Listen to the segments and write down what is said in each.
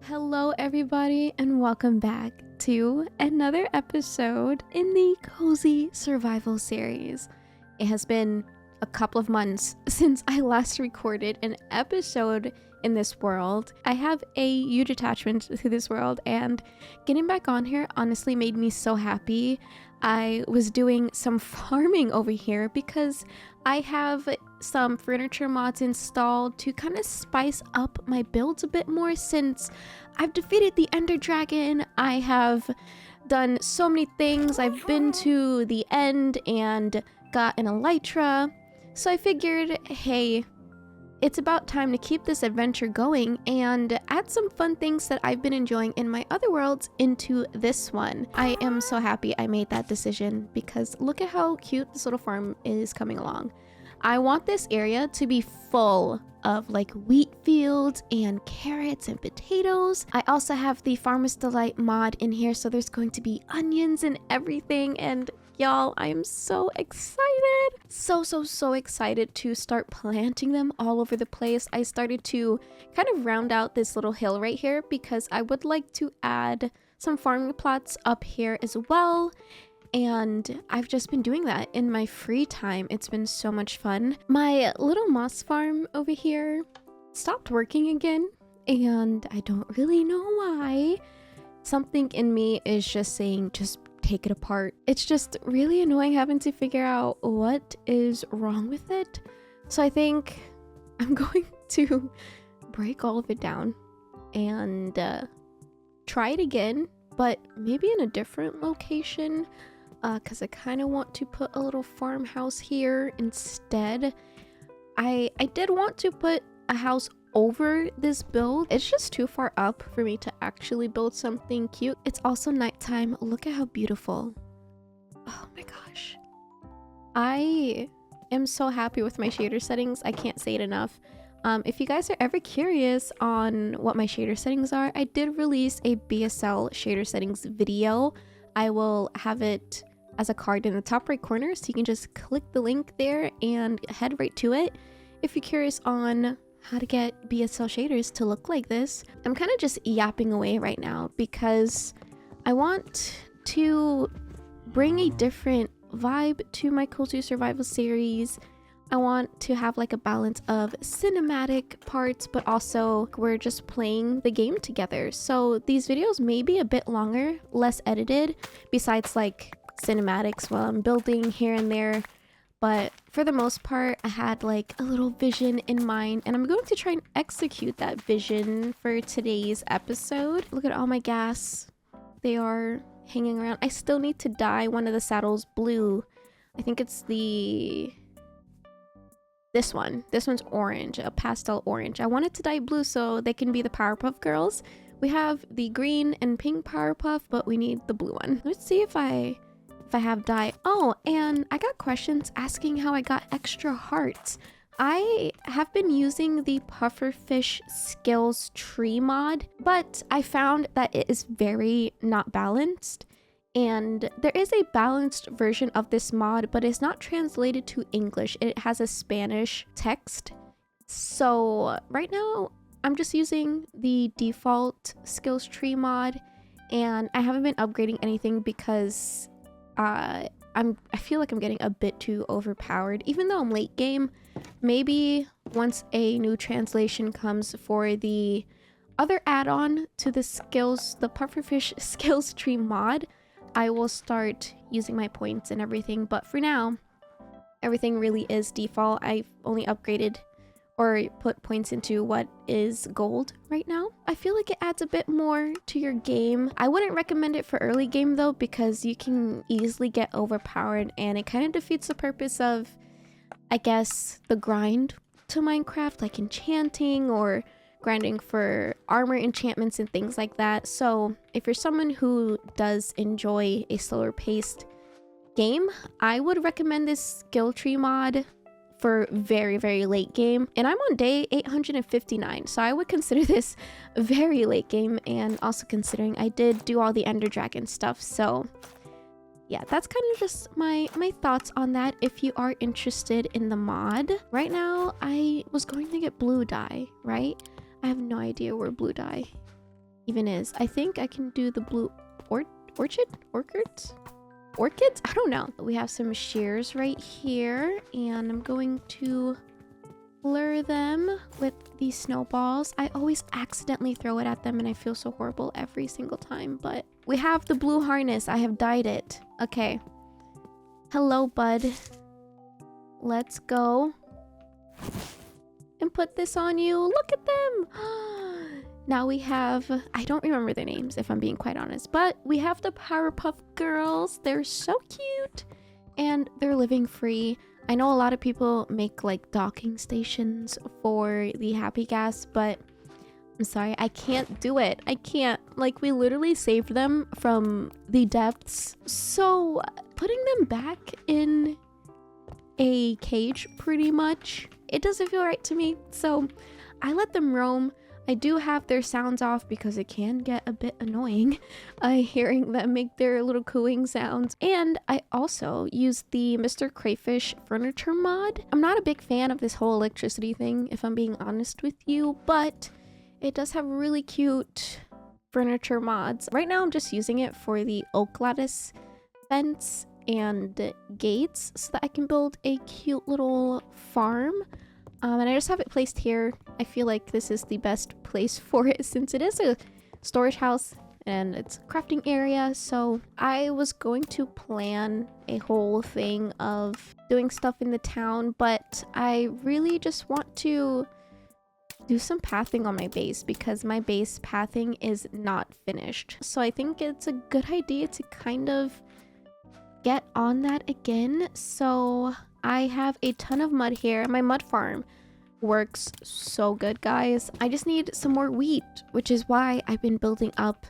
Hello everybody and welcome back to another episode in the Cozy Survival series. It has been a couple of months since I last recorded an episode in this world. I have a huge attachment to this world and getting back on here honestly made me so happy. I was doing some farming over here because I have some furniture mods installed to kind of spice up my builds a bit more since I've defeated the Ender Dragon. I have done so many things. I've been to the end and got an elytra. So I figured, hey, it's about time to keep this adventure going and add some fun things that I've been enjoying in my other worlds into this one. I am so happy I made that decision because look at how cute this little farm is coming along. I want this area to be full of like wheat fields and carrots and potatoes. I also have the Farmer's Delight mod in here, so there's going to be onions and everything, and y'all, I am so excited. So excited to start planting them all over the place. I started to kind of round out this little hill right here because I would like to add some farming plots up here as well. And I've just been doing that in my free time. It's been so much fun. My little moss farm over here stopped working again, and I don't really know why. Something in me is just saying, just take it apart. It's just really annoying having to figure out what is wrong with it. So I think I'm going to break all of it down and try it again, but maybe in a different location. Because I kind of want to put a little farmhouse here instead. I did want to put a house over this build. It's just too far up for me to actually build something cute. It's also nighttime. Look at how beautiful. Oh my gosh. I am so happy with my shader settings. I can't say it enough. If you guys are ever curious on what my shader settings are, I did release a BSL shader settings video. I will have it as a card in the top right corner, so you can just click the link there and head right to it if you're curious on how to get BSL shaders to look like this. I'm kind of just yapping away right now because I want to bring a different vibe to my Cozy Survival series. I want to have like a balance of cinematic parts, but also we're just playing the game together. So these videos may be a bit longer, less edited, besides like cinematics while I'm building here and there. But for the most part, I had like a little vision in mind, and I'm going to try and execute that vision for today's episode. Look at all my gas. They are hanging around. I still need to dye one of the saddles blue. I think it's this one. This one's orange, a pastel orange. I wanted to dye blue so they can be the Powerpuff Girls. We have the green and pink Powerpuff, but we need the blue one. Let's see if I have dye. Oh, and I got questions asking how I got extra hearts. I have been using the Pufferfish Skills Tree mod, but I found that it is very not balanced. And there is a balanced version of this mod, but it's not translated to English. It has a Spanish text. So right now, I'm just using the default skills tree mod, and I haven't been upgrading anything because I feel like I'm getting a bit too overpowered. Even though I'm late game, maybe once a new translation comes for the other add-on to the Pufferfish Skills Tree mod, I will start using my points and everything. But for now, everything really is default. I've only upgraded or put points into what is gold right now. I feel like it adds a bit more to your game. I wouldn't recommend it for early game though, because you can easily get overpowered and it kind of defeats the purpose of, I guess, the grind to Minecraft, like enchanting or grinding for armor enchantments and things like that. So if you're someone who does enjoy a slower paced game, I would recommend this skill tree mod for very late game. And I'm on day 859, so I would consider this very late game, and also considering I did do all the Ender Dragon stuff. So yeah, that's kind of just my thoughts on that if you are interested in the mod. Right now, I was going to get blue dye, right? I have no idea where blue dye even is. I think I can do the blue orchids? Orchids? I don't know. We have some shears right here, and I'm going to lure them with these snowballs. I always accidentally throw it at them, and I feel so horrible every single time, but we have the blue harness. I have dyed it. Okay. Hello, bud. Let's go and put this on you. Look at them. Now we have, I don't remember their names if I'm being quite honest, but we have the Powerpuff Girls. They're so cute and they're living free. I know a lot of people make like docking stations for the Happy Gas, but I'm sorry, I can't do it. I can't. Like, we literally saved them from the depths. So putting them back in a cage pretty much, it doesn't feel right to me. So I let them roam. I do have their sounds off because it can get a bit annoying hearing them make their little cooing sounds. And I also use the Mr. Crayfish furniture mod. I'm not a big fan of this whole electricity thing, if I'm being honest with you, but it does have really cute furniture mods. Right now I'm just using it for the oak lattice fence and gates so that I can build a cute little farm. And I just have it placed here. I feel like this is the best place for it since it is a storage house and it's a crafting area. So I was going to plan a whole thing of doing stuff in the town, but I really just want to do some pathing on my base because my base pathing is not finished. So I think it's a good idea to kind of get on that again. So I have a ton of mud here. My mud farm works so good, guys. I just need some more wheat, which is why I've been building up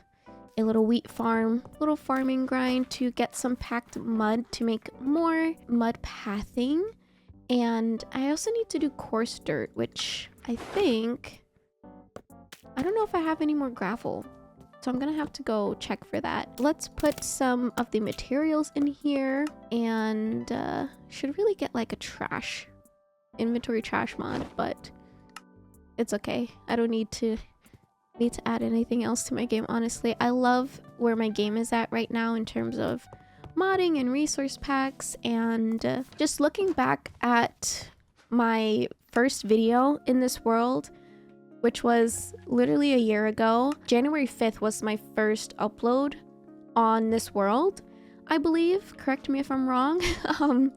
a little wheat farm, little farming grind to get some packed mud to make more mud pathing. And I also need to do coarse dirt, which I don't know if I have any more gravel. So I'm gonna have to go check for that. Let's put some of the materials in here and should really get like a inventory trash mod, but it's okay. I don't need to add anything else to my game, honestly. I love where my game is at right now in terms of modding and resource packs, and just looking back at my first video in this world, which was literally a year ago. January 5th was my first upload on this world, I believe. Correct me if I'm wrong.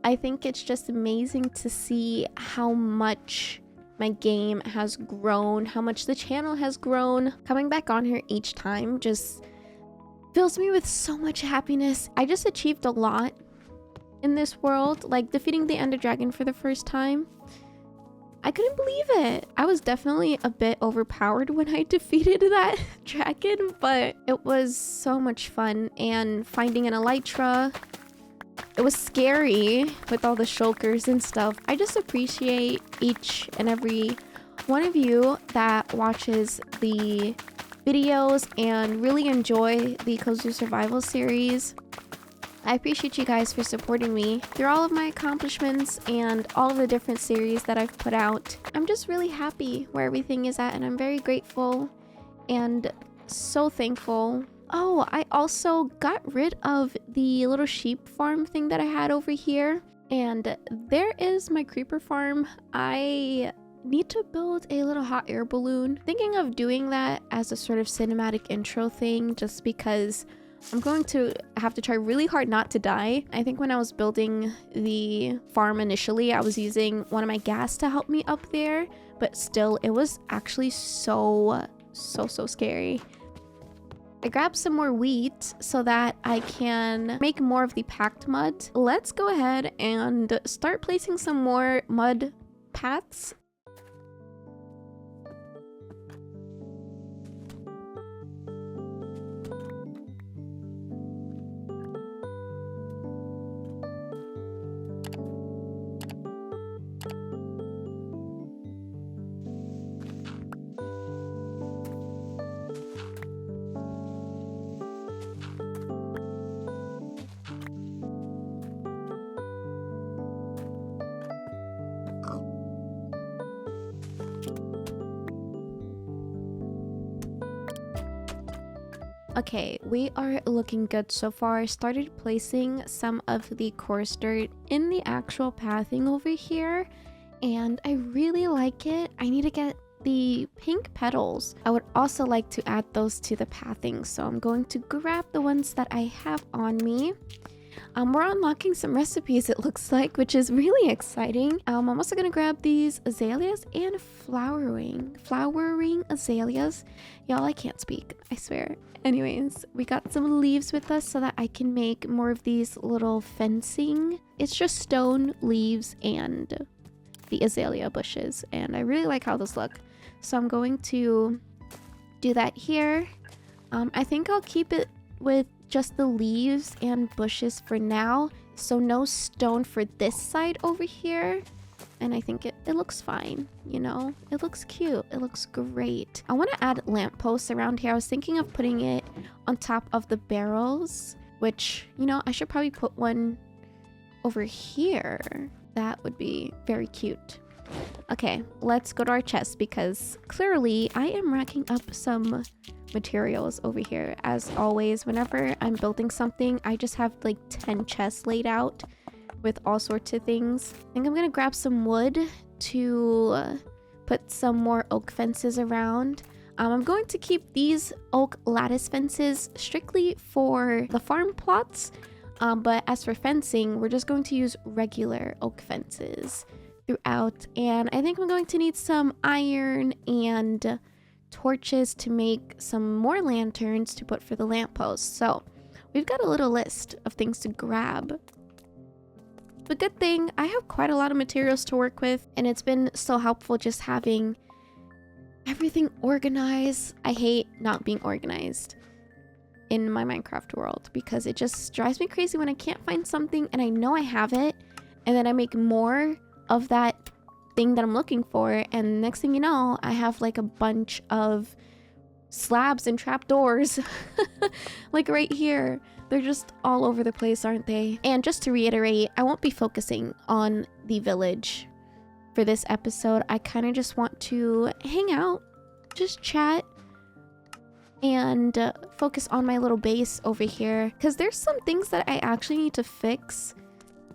I think it's just amazing to see how much my game has grown, how much the channel has grown. Coming back on here each time just fills me with so much happiness. I just achieved a lot in this world, like defeating the Ender Dragon for the first time. I couldn't believe it. I was definitely a bit overpowered when I defeated that dragon, but it was so much fun. And finding an elytra, it was scary with all the shulkers and stuff. I just appreciate each and every one of you that watches the videos and really enjoy the Cozy Survival series. I appreciate you guys for supporting me through all of my accomplishments and all of the different series that I've put out. I'm just really happy where everything is at, and I'm very grateful and so thankful. Oh, I also got rid of the little sheep farm thing that I had over here, and there is my creeper farm. I need to build a little hot air balloon. Thinking of doing that as a sort of cinematic intro thing, just because I'm going to have to try really hard not to die. I think when I was building the farm initially, I was using one of my gas to help me up there, but still, it was actually so scary. I grabbed some more wheat so that I can make more of the packed mud. Let's go ahead and start placing some more mud paths. Okay, we are looking good so far. I started placing some of the coarse dirt in the actual pathing over here, and I really like it. I need to get the pink petals. I would also like to add those to the pathing, so I'm going to grab the ones that I have on me. We're unlocking some recipes, it looks like, which is really exciting. I'm also gonna grab these azaleas and flowering azaleas. Y'all, I can't speak, I swear. Anyways, we got some leaves with us so that I can make more of these little fencing. It's just stone, leaves, and the azalea bushes, and I really like how those look. So I'm going to do that here. I think I'll keep it with just the leaves and bushes for now, so no stone for this side over here. And I think it looks fine, you know? It looks cute. It looks great. I want to add lampposts around here. I was thinking of putting it on top of the barrels, which, you know, I should probably put one over here. That would be very cute. Okay, let's go to our chest because clearly I am racking up some materials over here. As always, whenever I'm building something, I just have like 10 chests laid out with all sorts of things. I think I'm gonna grab some wood to put some more oak fences around. I'm going to keep these oak lattice fences strictly for the farm plots, but as for fencing, we're just going to use regular oak fences throughout. And I think I'm going to need some iron and torches to make some more lanterns to put for the lampposts. So we've got a little list of things to grab. But good thing I have quite a lot of materials to work with, and it's been so helpful just having everything organized. I hate not being organized in my Minecraft world because it just drives me crazy when I can't find something and I know I have it, and then I make more of that thing that I'm looking for, and next thing you know, I have like a bunch of slabs and trapdoors like right here. They're just all over the place, aren't they? And just to reiterate, I won't be focusing on the village for this episode. I kind of just want to hang out, just chat, and focus on my little base over here because there's some things that I actually need to fix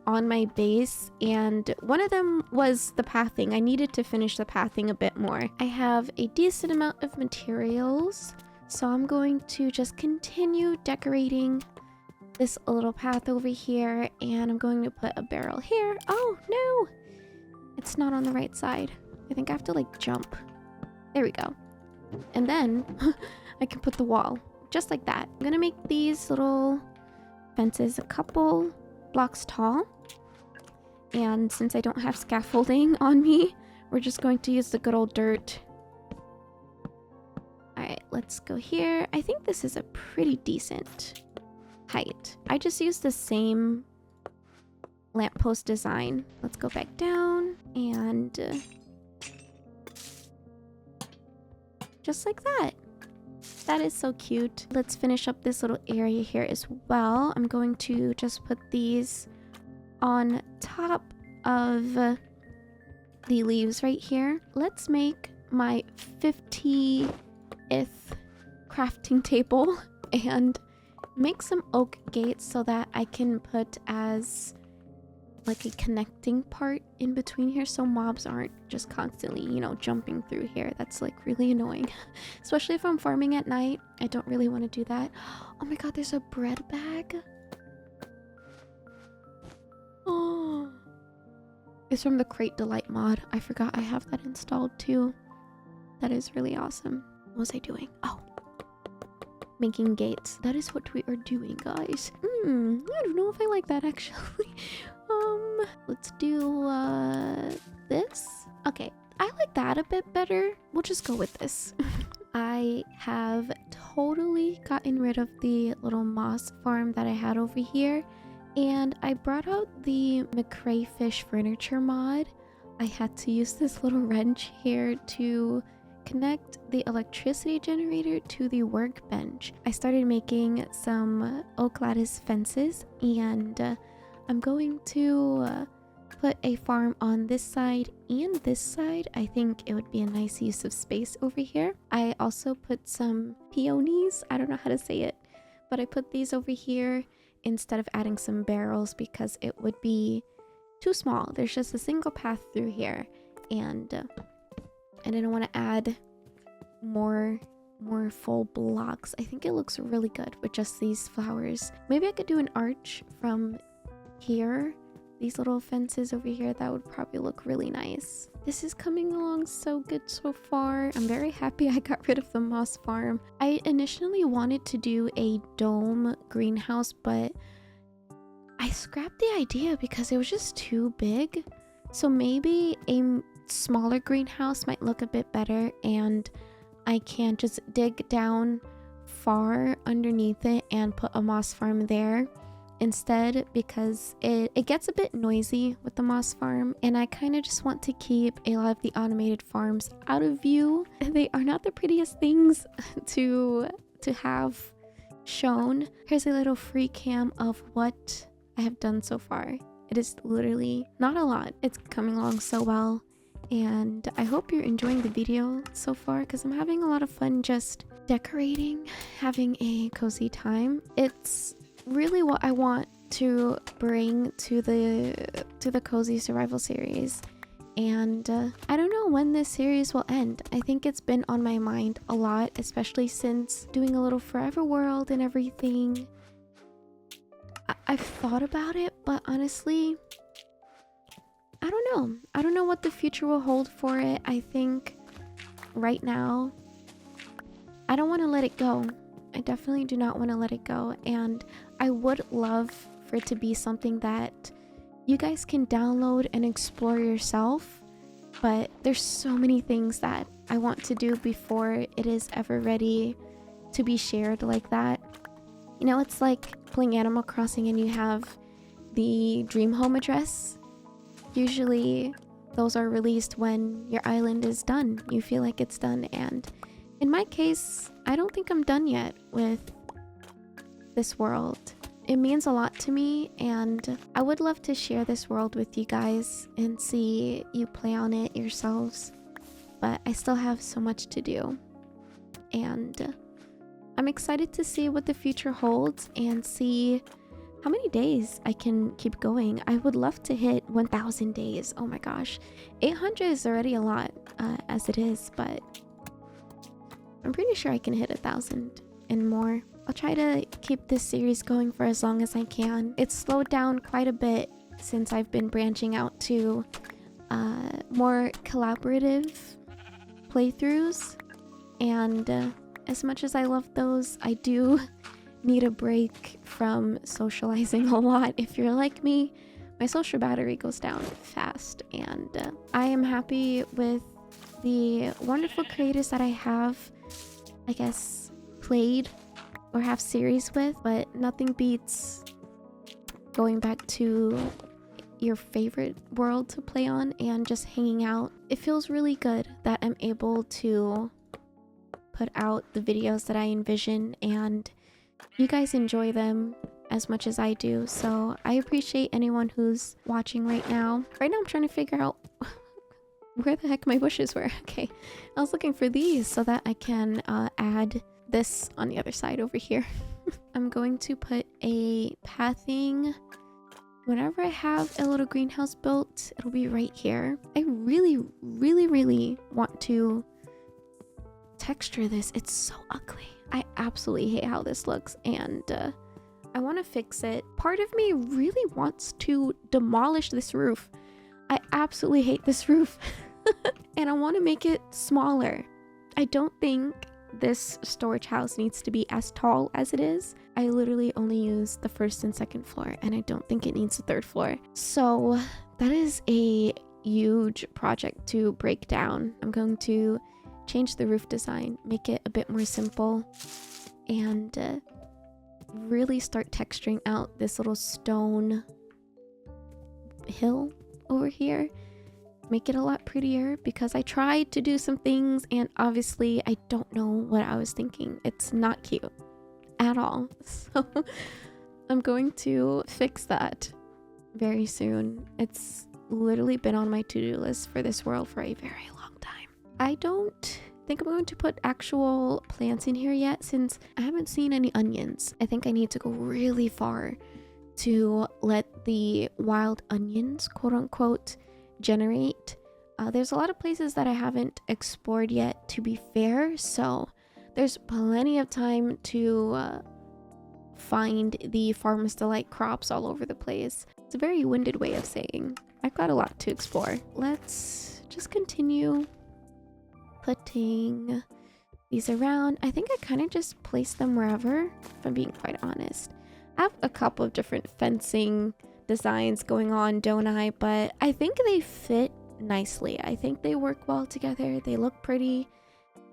on my base, and one of them was the pathing. I needed to finish the pathing a bit more. I have a decent amount of materials, so I'm going to just continue decorating this little path over here, and I'm going to put a barrel here. Oh no, it's not on the right side. I think I have to like jump. There we go. And then I can put the wall just like that. I'm gonna make these little fences a couple blocks tall, and since I don't have scaffolding on me, we're just going to use the good old dirt. Alright, let's go here. I think this is a pretty decent height. I just used the same lamppost design. Let's go back down and just like that. That is so cute. Let's finish up this little area here as well. I'm going to just put these on top of the leaves right here. Let's make my 50th crafting table and make some oak gates so that I can put as like a connecting part in between here so mobs aren't just constantly, you know, jumping through here. That's like really annoying, especially if I'm farming at night. I don't really want to do that. Oh my god, there's a bread bag. Oh, it's from the Crate Delight mod. I forgot I have that installed too. That is really awesome. What was I doing? Oh, making gates. That is what we are doing, guys. I don't know if I like that actually. Let's do this. Okay, I like that a bit better. We'll just go with this. I have totally gotten rid of the little moss farm that I had over here, and I brought out the McRae Fish furniture mod. I had to use this little wrench here to connect the electricity generator to the workbench. I started making some oak lattice fences, and I'm going to put a farm on this side and this side. I think it would be a nice use of space over here. I also put some peonies. I don't know how to say it, but I put these over here instead of adding some barrels because it would be too small. There's just a single path through here, and I didn't want to add more full blocks. I think it looks really good with just these flowers. Maybe I could do an arch from here. These little fences over here, that would probably look really nice. This is coming along so good so far. I'm very happy I got rid of the moss farm. I initially wanted to do a dome greenhouse, but I scrapped the idea because it was just too big. So maybe a smaller greenhouse might look a bit better, and I can just dig down far underneath it and put a moss farm there instead, because it gets a bit noisy with the moss farm, and I kind of just want to keep a lot of the automated farms out of view. They are not the prettiest things to have shown. Here's a little free cam of what I have done so far. It is literally not a lot. It's coming along so well, and I hope you're enjoying the video so far because I'm having a lot of fun just decorating, having a cozy time. It's really what I want to bring to the Cozy Survival series, and I don't know when this series will end. I think it's been on my mind a lot, especially since doing a little Forever World and everything. I've thought about it, but honestly, I don't know. I don't know what the future will hold for it. I think right now, I don't want to let it go. I definitely do not want to let it go. And I would love for it to be something that you guys can download and explore yourself. But there's so many things that I want to do before it is ever ready to be shared like that. You know, it's like playing Animal Crossing and you have the dream home address. Usually those are released when your island is done. You feel like it's done, and in my case, I don't think I'm done yet with this world. It means a lot to me, and I would love to share this world with you guys and see you play on it yourselves. But I still have so much to do, and I'm excited to see what the future holds and see how many days I can keep going. I would love to hit 1,000 days. Oh my gosh. 800 is already a lot as it is, but I'm pretty sure I can hit 1,000 and more. I'll try to keep this series going for as long as I can. It's slowed down quite a bit since I've been branching out to more collaborative playthroughs, and as much as I love those, I do need a break from socializing a lot. If you're like me, my social battery goes down fast, and I am happy with the wonderful creators that I have, I guess, played or have series with, but nothing beats going back to your favorite world to play on and just hanging out. It feels really good that I'm able to put out the videos that I envision, and you guys enjoy them as much as I do. So I appreciate anyone who's watching right now. Right now I'm trying to figure out where the heck my bushes were. Okay, I was looking for these so that I can add this on the other side over here. I'm going to put a pathing. Whenever I have a little greenhouse built, it'll be right here. I really want to texture this. It's so ugly. I absolutely hate how this looks, and I want to fix it. Part of me really wants to demolish this roof. I absolutely hate this roof. And I want to make it smaller. I don't think this storage house needs to be as tall as it is. I literally only use the first and second floor, and I don't think it needs a third floor. So that is a huge project to break down. I'm going to change the roof design, make it a bit more simple, and really start texturing out this little stone hill over here. Make it a lot prettier, because I tried to do some things and obviously I don't know what I was thinking. It's not cute at all. So I'm going to fix that very soon. It's literally been on my to-do list for this world for a very long time. I don't think I'm going to put actual plants in here yet since I haven't seen any onions. I think I need to go really far to let the wild onions, quote unquote, generate. There's a lot of places that I haven't explored yet, to be fair, so there's plenty of time to find the Farmer's Delight crops all over the place. It's a very winded way of saying I've got a lot to explore. Let's just continue putting these around. I think I kind of just place them wherever, if I'm being quite honest. I have a couple of different fencing designs going on, don't I? But I think they fit nicely. I think they work well together. They look pretty.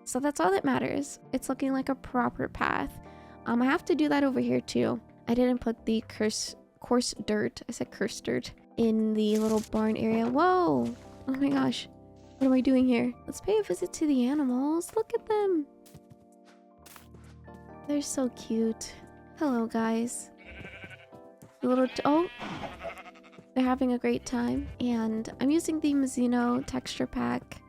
So that's all that matters. It's looking like a proper path. I have to do that over here too. I didn't put the coarse dirt. I said cursed dirt in the little barn area. Whoa! Oh my gosh. What am I doing here? Let's pay a visit to the animals. Look at them. They're so cute. Hello, guys. The little oh, they're having a great time. And I'm using the Mizuno texture pack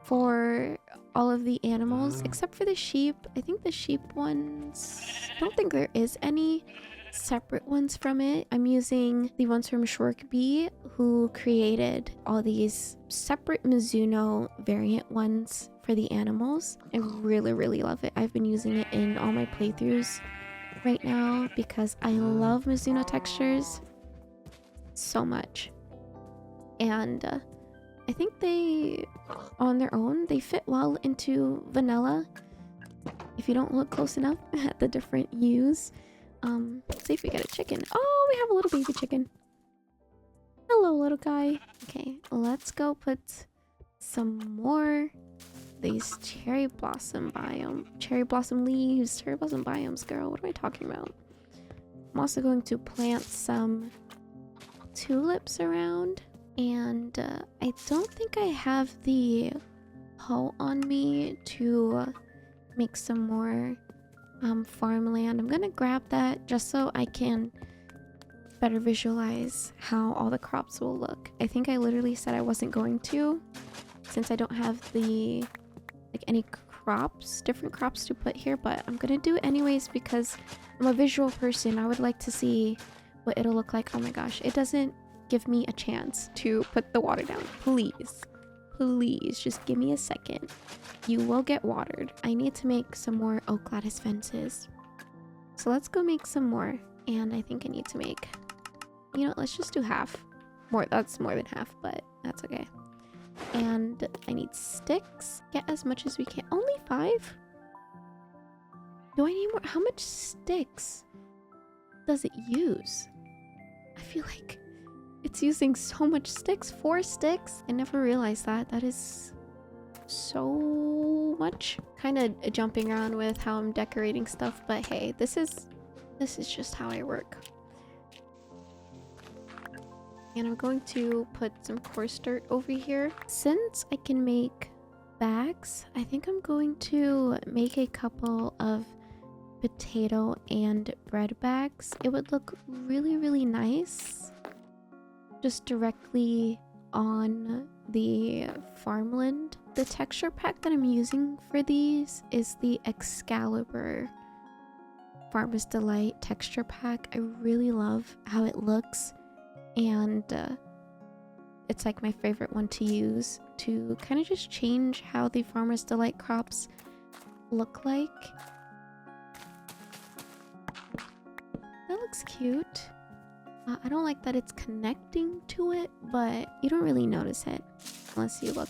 for all of the animals except for the sheep. I think the sheep ones, I don't think there is any separate ones from it. I'm using the ones from Shockbyte, who created all these separate Mizuno variant ones for the animals. I really love it. I've been using it in all my playthroughs right now because I love Mizuno textures so much. And I think they, on their own, they fit well into vanilla if you don't look close enough at the different hues. Let's see if we get a chicken. Oh, we have a little baby chicken. Hello, little guy. Okay, let's go put some more these cherry blossom leaves, cherry blossom biomes, girl. What am I talking about? I'm also going to plant some tulips around, and I don't think I have the hoe on me to make some more farmland. I'm gonna grab that just so I can better visualize how all the crops will look. I think I literally said I wasn't going to, since I don't have the any different crops to put here, but I'm gonna do it anyways because I'm a visual person. I would like to see what it'll look like. Oh my gosh, it doesn't give me a chance to put the water down. Please just give me a second. You will get watered. I need to make some more oak lattice fences, so let's go make some more. And I think I need to make, you know, let's just do half more. That's more than half, but that's okay. And I need sticks. Get as much as we can. Only 5? Do I need more? How much sticks does it use? I feel like it's using so much sticks. 4 sticks? I never realized that. That is so much. Kind of jumping around with how I'm decorating stuff, but hey, this is just how I work. And I'm going to put some coarse dirt over here. Since I can make bags, I think I'm going to make a couple of potato and bread bags. It would look really nice just directly on the farmland. The texture pack that I'm using for these is the Excalibur Farmer's Delight texture pack. I really love how it looks, and it's like my favorite one to use to kind of just change how the Farmer's Delight crops look like. That looks cute. I don't like that it's connecting to it, but you don't really notice it unless you look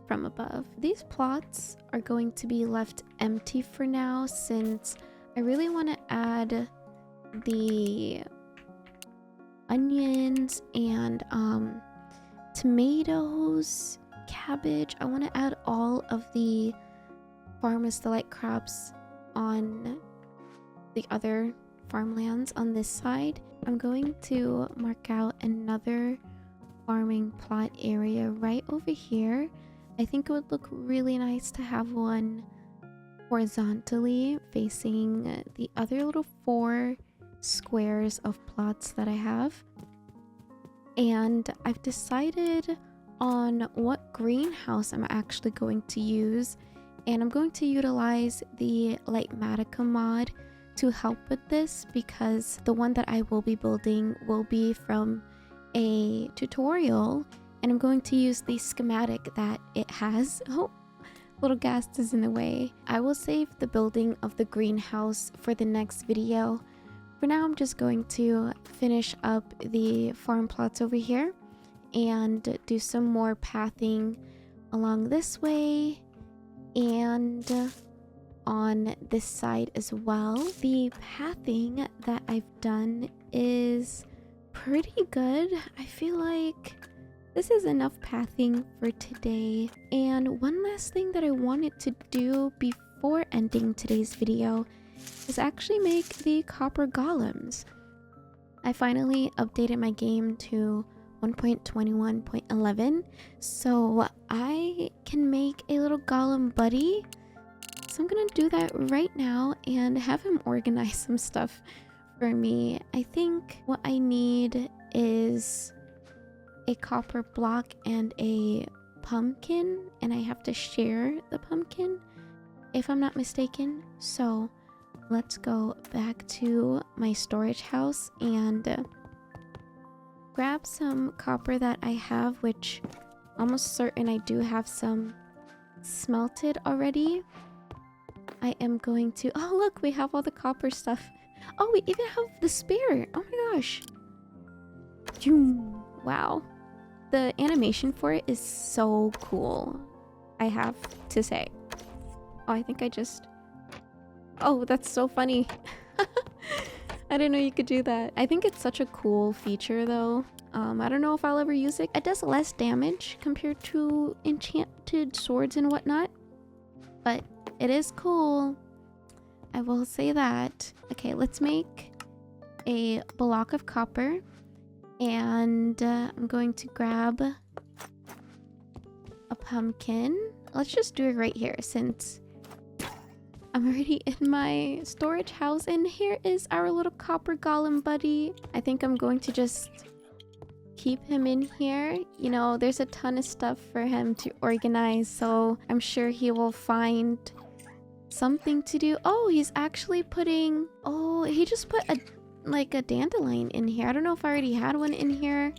from above. These plots are going to be left empty for now since I really want to add the onions and tomatoes, cabbage. I want to add all of the Farmer's Delight crops on the other farmlands on this side. I'm going to mark out another farming plot area right over here. I think it would look really nice to have one horizontally facing the other little 4 squares of plots that I have. and I've decided on what greenhouse I'm actually going to use, and I'm going to utilize the Lightmatica mod to help with this, because the one that I will be building will be from a tutorial, and I'm going to use the schematic that it has. Oh, little ghast is in the way. I will save the building of the greenhouse for the next video. For now, I'm just going to finish up the farm plots over here and do some more pathing along this way and on this side as well. The pathing that I've done is pretty good. I feel like this is enough pathing for today. And one last thing that I wanted to do before ending today's video is actually make the copper golems. I finally updated my game to 1.21.11, so I can make a little golem buddy. So I'm gonna do that right now and have him organize some stuff for me. I think what I need is a copper block and a pumpkin, and I have to share the pumpkin if I'm not mistaken. So let's go back to my storage house and grab some copper that I have, which I'm almost certain I do have some smelted already. I am going to... Oh, look, we have all the copper stuff. Oh, we even have the spear. Oh my gosh. Wow. The animation for it is so cool, I have to say. Oh, I think I just... Oh, that's so funny. I didn't know you could do that. I think it's such a cool feature though. I don't know if I'll ever use it. It does less damage compared to enchanted swords and whatnot, but it is cool. I will say that. Okay, let's make a block of copper, and I'm going to grab a pumpkin. Let's just do it right here since I'm already in my storage house, and here is our little copper golem buddy. I think I'm going to just keep him in here. You know, there's a ton of stuff for him to organize, so I'm sure he will find something to do. Oh, he's actually putting... Oh, he just put a dandelion in here. I don't know if I already had one in here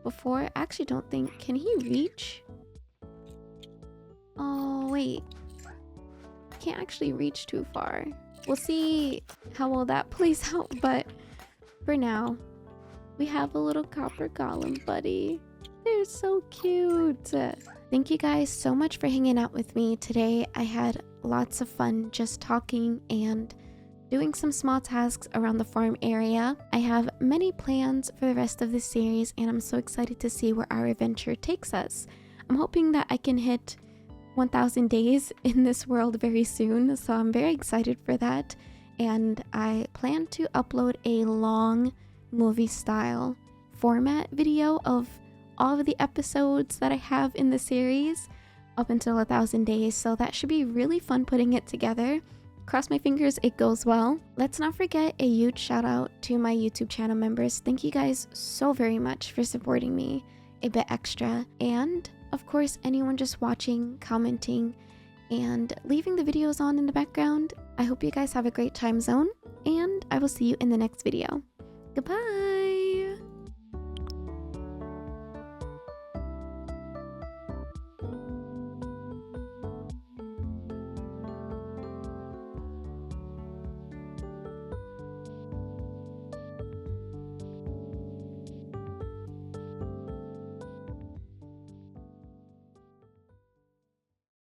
before. I actually don't think... Can he reach? Oh, wait. Can't actually reach too far. We'll see how well that plays out, but for now we have a little copper golem buddy. They're so cute. Thank you guys so much for hanging out with me today. I had lots of fun just talking and doing some small tasks around the farm area. I have many plans for the rest of this series, and I'm so excited to see where our adventure takes us. I'm hoping that I can hit 1,000 days in this world very soon, so I'm very excited for that. And I plan to upload a long movie style format video of all of the episodes that I have in the series up until 1,000 days, so that should be really fun putting it together. Cross my fingers it goes well. Let's not forget a huge shout out to my YouTube channel members. Thank you guys so very much for supporting me a bit extra, and of course anyone just watching, commenting, and leaving the videos on in the background. I hope you guys have a great time zone, and I will see you in the next video. Goodbye!